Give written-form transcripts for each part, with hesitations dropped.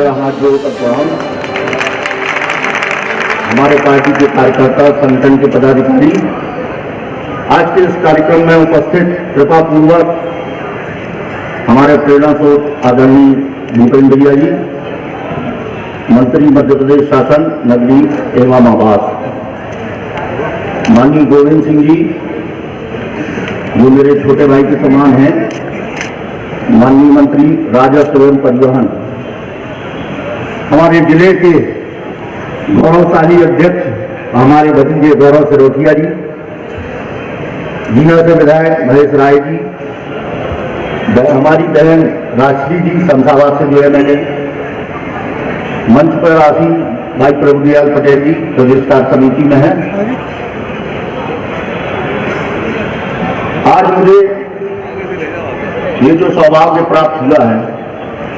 मेरा हाथ जोड़कर प्रणाम। हमारे पार्टी के कार्यकर्ता, संगठन के पदाधिकारी, आज के इस कार्यक्रम में उपस्थित कृपा पूर्वक हमारे प्रेरणा स्रोत आदरणीय भूपेंद्र भैया जी, मंत्री मध्य प्रदेश शासन नगरीय एवं आवास, माननीय गोविंद सिंह जी जो मेरे छोटे भाई के समान हैं, माननीय मंत्री राजस्व एवं परिवहन, हमारे जिले के गौरवशाली अध्यक्ष हमारे भतीजे गौरव सिरोठिया जी, जीना से विधायक महेश राय जी, हमारी बहन राजश्री जी शमशाबाद से जो MLA, मंच पर आसीन भाई प्रभुदयाल पटेल जी रजिस्ट्रार समिति में है। आज मुझे ये जो सौभाग्य प्राप्त हुआ है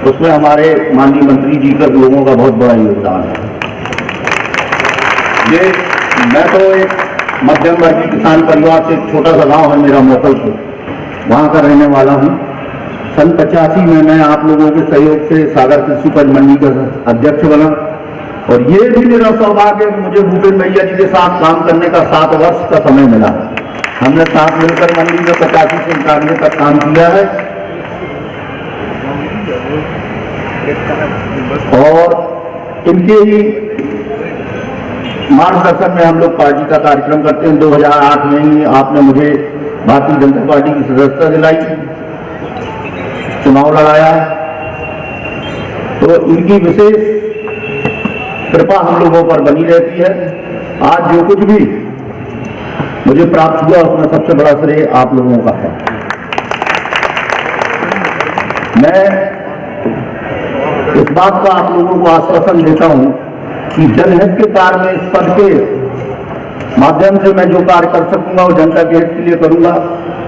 उसमें हमारे माननीय मंत्री जी का लोगों का बहुत बड़ा योगदान है। ये मैं तो एक मध्यम वर्गीय किसान परिवार से, छोटा सा गांव है मेरा मोकलपुर, वहां का रहने वाला हूं। सन 85 में मैं आप लोगों के सहयोग से सागर कृषि उपज मंडी का अध्यक्ष बना और ये भी मेरा सौभाग्य है, मुझे भूपेंद्र भैया जी के साथ काम करने का 7 वर्ष का समय मिला। हमने साथ मिलकर मंडी में 85 से 91 तक काम किया है और इनके ही मार्गदर्शन में हम लोग पार्टी का कार्यक्रम करते हैं। 2008 में ही आपने मुझे भारतीय जनता पार्टी की सदस्यता दिलाई, चुनाव लड़ाया, तो इनकी विशेष कृपा हम लोगों पर बनी रहती है। आज जो कुछ भी मुझे प्राप्त हुआ उसमें सबसे बड़ा श्रेय आप लोगों का है। मैं इस बात का आप लोगों को आश्वासन देता हूं कि जनहित के कार्य में इस पद के माध्यम से मैं जो कार्य कर सकूंगा वो जनता के हित के लिए करूंगा।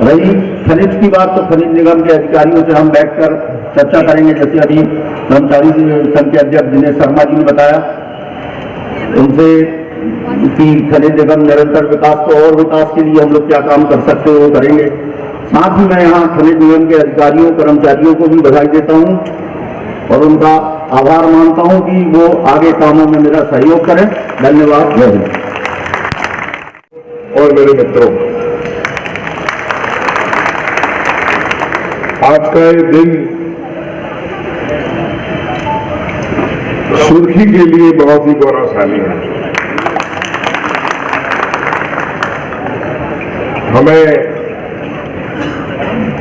रही खनिज की बात, तो खनिज निगम के अधिकारियों से हम बैठकर चर्चा करेंगे। जैसे अभी कर्मचारी संघ के अध्यक्ष दिनेश शर्मा जी ने बताया, उनसे कि खनिज निगम निरंतर विकास, तो और विकास के लिए हम लोग क्या काम कर सकते हो वो करेंगे। साथ ही मैं यहाँ खनिज निगम के अधिकारियों कर्मचारियों को भी बधाई देता हूँ और उनका आभार मानता हूँ कि वो आगे कामों में मेरा सहयोग करें। धन्यवाद। जय हिंद। और मेरे मित्रों, आज का ये दिन सुर्खी के लिए बहुत ही गौरवशाली है। हमें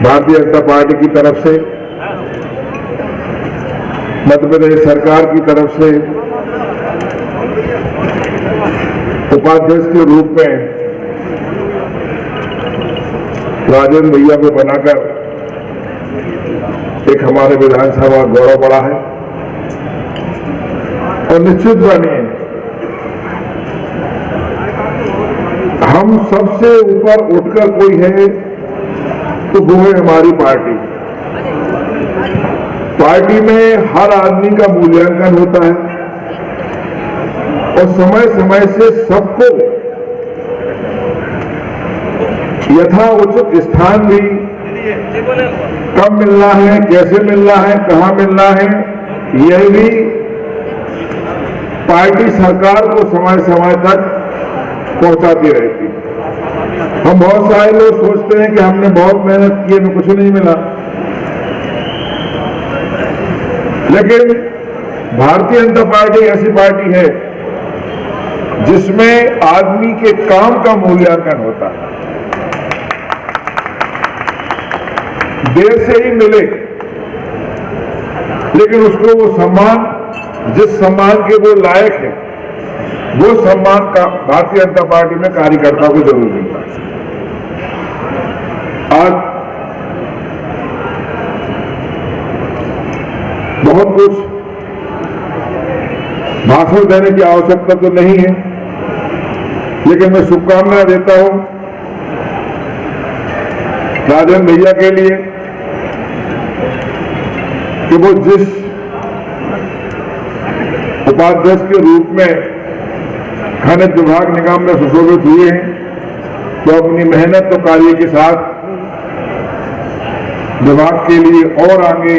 भारतीय जनता पार्टी की तरफ से, मध्य प्रदेश सरकार की तरफ से उपाध्यक्ष के रूप में राजेंद्र भैया को बनाकर एक हमारे विधानसभा गौरव बढ़ा है। और निश्चित बनिए, हम सबसे ऊपर उठकर कोई है तो वो है हमारी पार्टी। पार्टी में हर आदमी का मूल्यांकन होता है और समय समय से सबको यथा उचित स्थान भी कब मिलना है, कैसे मिलना है, कहां मिलना है, यह भी पार्टी सरकार को समय समय तक पहुंचाती रहती। हम बहुत सारे लोग सोचते हैं कि हमने बहुत मेहनत की, हमें कुछ नहीं मिला, लेकिन भारतीय जनता पार्टी ऐसी पार्टी है जिसमें आदमी के काम का मूल्यांकन होता है। देर से ही मिले लेकिन उसको वो सम्मान, जिस सम्मान के वो लायक है, वो सम्मान का भारतीय जनता पार्टी में कार्यकर्ता को जरूर मिलता है। आज बहुत कुछ भाषण देने की आवश्यकता तो नहीं है, लेकिन मैं शुभकामनाएं देता हूं राजेंद्र भैया के लिए कि वो जिस उपाध्यक्ष के रूप में खनिज विभाग निगम में सुशोभित हुए हैं, तो अपनी मेहनत और कार्य के साथ विभाग के लिए और आगे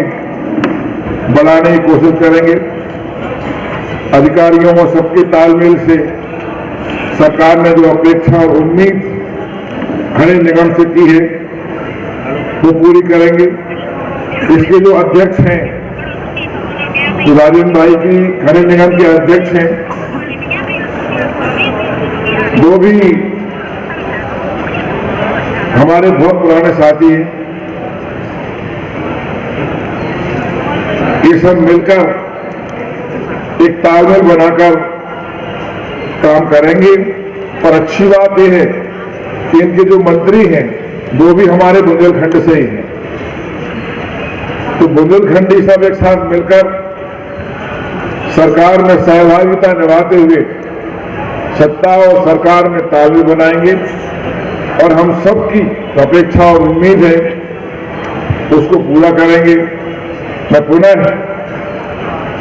बढ़ाने की कोशिश करेंगे। अधिकारियों और सबके तालमेल से सरकार ने जो अपेक्षा और उम्मीद खनिज निगम से की है वो पूरी करेंगे। इसके जो अध्यक्ष हैं, राजेंद्र भाई की खनिज निगम के अध्यक्ष हैं, वो भी हमारे बहुत पुराने साथी हैं। ये सब मिलकर एक तालमेल बनाकर काम करेंगे। और अच्छी बात यह है कि इनके जो मंत्री हैं वो भी हमारे बुंदेलखंड से ही हैं। तो बुंदेलखंडी सब एक साथ मिलकर सरकार में सहभागिता निभाते हुए सत्ता और सरकार में तालमेल बनाएंगे। और हम सबकी अपेक्षा और उम्मीद है उसको पूरा करेंगे। मैं पुनः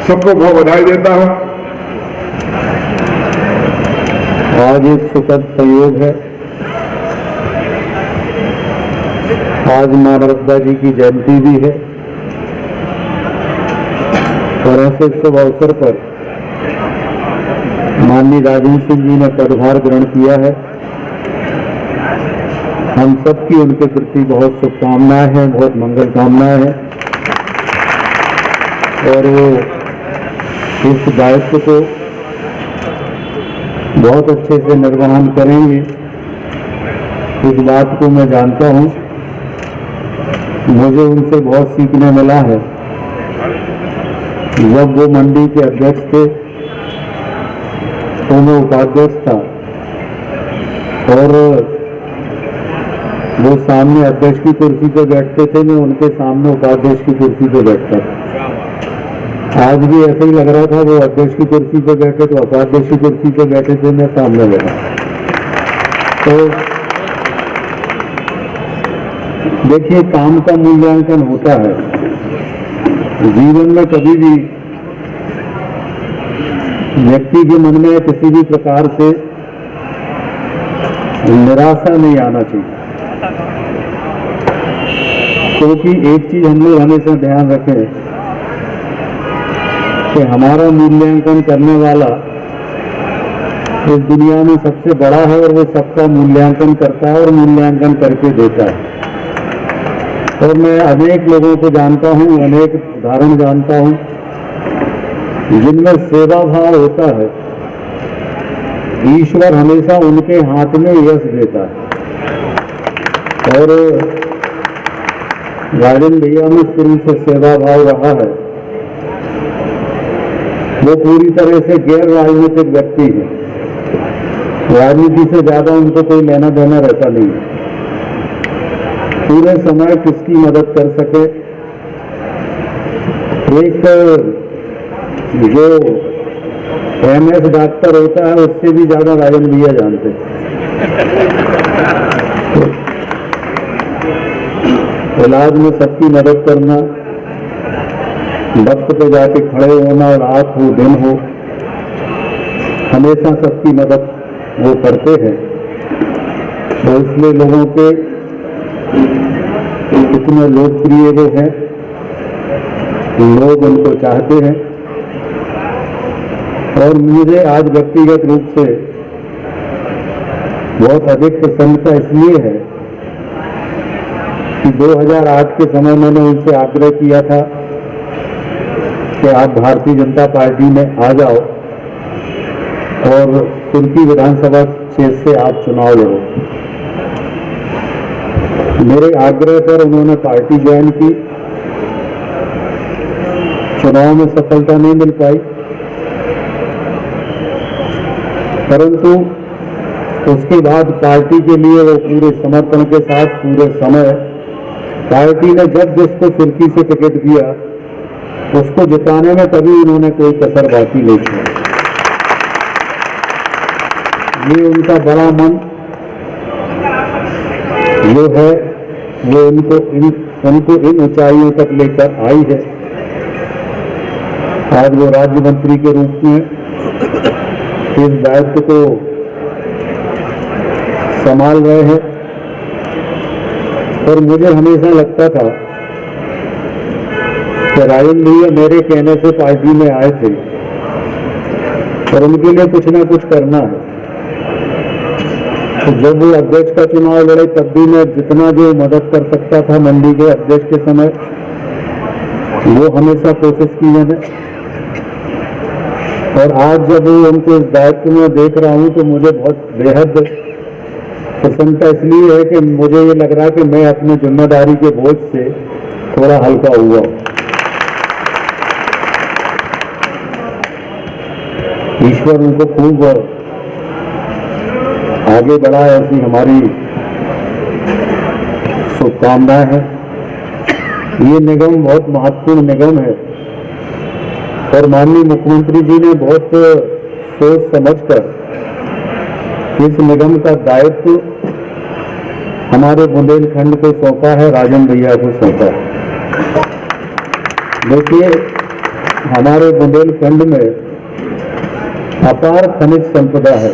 सबको बहुत बधाई देता हूं। आज एक सुखद संयोग है, आज मां नर्मदा जी की जयंती भी है और ऐसे शुभ अवसर पर माननीय राजेंद्र सिंह जी ने पदभार ग्रहण किया है। हम सबकी उनके प्रति बहुत शुभकामनाएं हैं, बहुत मंगल कामनाएं हैं और वो इस दायित्व को बहुत अच्छे से निर्वहन करेंगे। इस बात को मैं जानता हूं, मुझे उनसे बहुत सीखने मिला है। जब वो मंडी के अध्यक्ष थे तो मैं उपाध्यक्ष था और वो सामने अध्यक्ष की कुर्सी पर बैठते थे, मैं उनके सामने उपाध्यक्ष की कुर्सी पर बैठता था। आज भी ऐसे ही लग रहा था, वो अध्यक्ष की कुर्सी पर बैठे तो उपाध्यक्ष की कुर्सी पर बैठे थे, मैं सामने बैठा। तो देखिए, काम का मूल्यांकन होता है जीवन में। कभी भी व्यक्ति के मन में किसी भी प्रकार से निराशा नहीं आना चाहिए, क्योंकि एक चीज हम लोग हमेशा ध्यान रखें कि हमारा मूल्यांकन करने वाला इस दुनिया में सबसे बड़ा है और वो सबका मूल्यांकन करता है और मूल्यांकन करके देता है। और मैं अनेक लोगों को जानता हूं, अनेक उदाहरण जानता हूं जिनमें सेवा भाव होता है। ईश्वर हमेशा उनके हाथ में यश देता है और राजन भैया में शुरू से सेवा भाव रहा है। वो पूरी तरह से गैर राजनीतिक व्यक्ति है, राजनीति से ज्यादा उनको कोई लेना देना रहता नहीं है। पूरे समय किसकी मदद कर सके, एक जो MS डॉक्टर होता है उससे भी ज्यादा राजन भैया जानते हैं। इलाज में सबकी मदद करना, वक्त पे जाके खड़े होना, रात हो दिन हो, हमेशा सबकी मदद वो करते हैं। तो इसलिए लोगों के इतने लोकप्रिय वो हैं, लोग उनको चाहते हैं। और मुझे आज व्यक्तिगत रूप से बहुत अधिक प्रसन्नता इसलिए है कि 2008 के समय मैंने उनसे आग्रह किया था कि आप भारतीय जनता पार्टी में आ जाओ और सुर्खी विधानसभा क्षेत्र से आप चुनाव लड़ो। मेरे आग्रह पर उन्होंने पार्टी ज्वाइन की। चुनाव में सफलता नहीं मिल पाई, परंतु उसके बाद पार्टी के लिए वो पूरे समर्पण के साथ पूरे समय पार्टी ने जब जिसको सुर्खी से टिकट दिया उसको जिताने में कभी उन्होंने कोई कसर बाकी नहीं की। ये उनका बड़ा मन जो है वो उनको इन ऊंचाइयों तक लेकर आई है। आज वो राज्य मंत्री के रूप में इस दायित्व को संभाल रहे हैं और मुझे हमेशा लगता था कि राजन भैया मेरे कहने से पार्टी में आए थे और उनके लिए कुछ ना कुछ करना है। तो जब वो अध्यक्ष का चुनाव लड़े तब भी मैं जितना जो मदद कर सकता था मंडी के अध्यक्ष के समय, वो हमेशा कोशिश की मैंने। और आज जब उनको इस दायित्व में देख रहा हूं तो मुझे बहुत बेहद प्रसन्नता इसलिए है कि मुझे ये लग रहा है कि मैं अपनी जिम्मेदारी के बोझ से थोड़ा हल्का हुआ हूं। ईश्वर उनको खूब आगे बढ़ाए, ऐसी हमारी शुभकामनाएं हैं। ये निगम बहुत महत्वपूर्ण निगम है और माननीय मुख्यमंत्री जी ने बहुत सोच समझकर इस निगम का दायित्व हमारे बुंदेलखंड को सौंपा है, राजन भैया को सौंपा है। देखिए, हमारे बुंदेलखंड में अपार खनिज संपदा है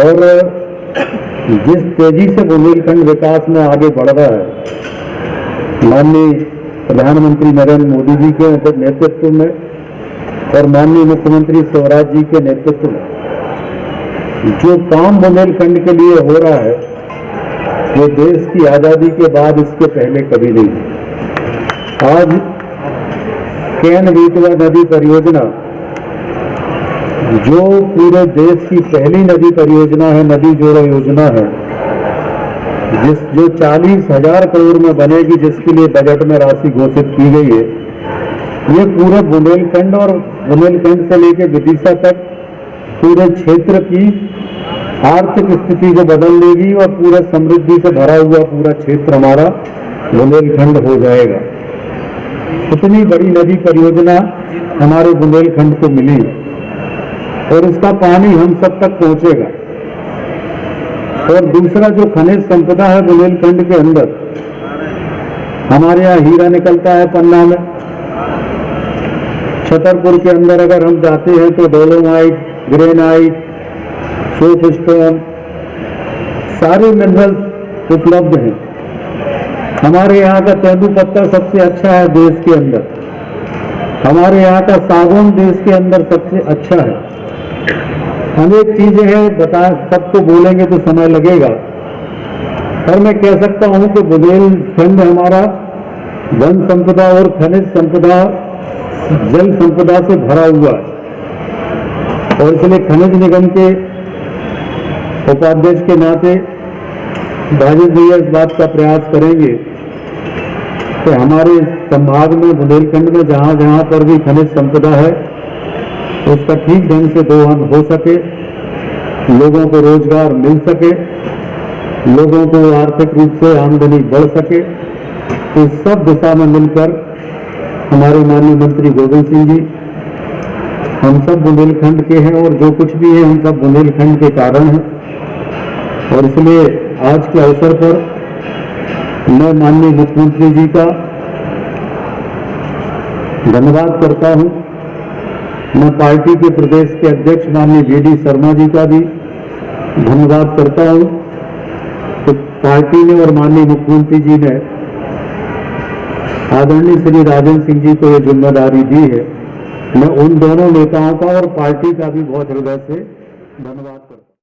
और जिस तेजी से बुंदेलखंड विकास में आगे बढ़ रहा है, माननीय प्रधानमंत्री नरेंद्र मोदी जी के नेतृत्व में और माननीय मुख्यमंत्री शिवराज जी के नेतृत्व में जो काम बुंदेलखंड के लिए हो रहा है, वो देश की आजादी के बाद इसके पहले कभी नहीं। आज केन बेतवा नदी परियोजना जो पूरे देश की पहली नदी परियोजना है, नदी जोड़ो योजना है, जो 40,000 करोड़ में बनेगी, जिसके लिए बजट में राशि घोषित की गई है। ये पूरे बुंदेलखंड और बुंदेलखंड से लेकर विदिशा तक पूरे क्षेत्र की आर्थिक स्थिति को बदल देगी और पूरा समृद्धि से भरा हुआ पूरा क्षेत्र हमारा बुंदेलखंड हो जाएगा। इतनी बड़ी नदी परियोजना हमारे बुंदेलखंड को मिली और इसका पानी हम सब तक पहुंचेगा। और दूसरा जो खनिज संपदा है बुंदेलखंड के अंदर, हमारे यहाँ हीरा निकलता है पन्ना में, छतरपुर के अंदर अगर हम जाते हैं तो डोलोमाइट, ग्रेनाइट, सोप स्टोन, सारे मिनरल्स उपलब्ध हैं। हमारे यहाँ का तेंदुपत्ता सबसे अच्छा है देश के अंदर, हमारे यहाँ का सागौन देश के अंदर सबसे अच्छा है। अनेक चीजें हैं, बता सबको बोलेंगे तो समय लगेगा, पर मैं कह सकता हूं कि बुंदेलखंड हमारा वन संपदा और खनिज संपदा, जल संपदा से भरा हुआ है। और इसलिए खनिज निगम के उपाध्यक्ष के नाते राजेश भैया इस बात का प्रयास करेंगे कि हमारे संभाग में बुंदेलखंड में जहां जहां पर भी खनिज संपदा है उसका ठीक ढंग से दोहन हो सके, लोगों को रोजगार मिल सके, लोगों को आर्थिक रूप से आमदनी बढ़ सके। तो इस सब दिशा में मिलकर हमारे माननीय मंत्री गोविंद सिंह जी, हम सब बुंदेलखंड के हैं और जो कुछ भी है हम सब बुंदेलखंड के कारण हैं। और इसलिए आज के अवसर पर मैं माननीय मुख्यमंत्री जी का धन्यवाद करता हूं। मैं पार्टी के प्रदेश के अध्यक्ष माननीय वीडी शर्मा जी का भी धन्यवाद करता हूं। तो पार्टी ने और माननीय मुख्यमंत्री जी ने आदरणीय श्री राजन सिंह जी को यह जिम्मेदारी दी है। मैं उन दोनों नेताओं का और पार्टी का भी बहुत हृदय से धन्यवाद करता हूं।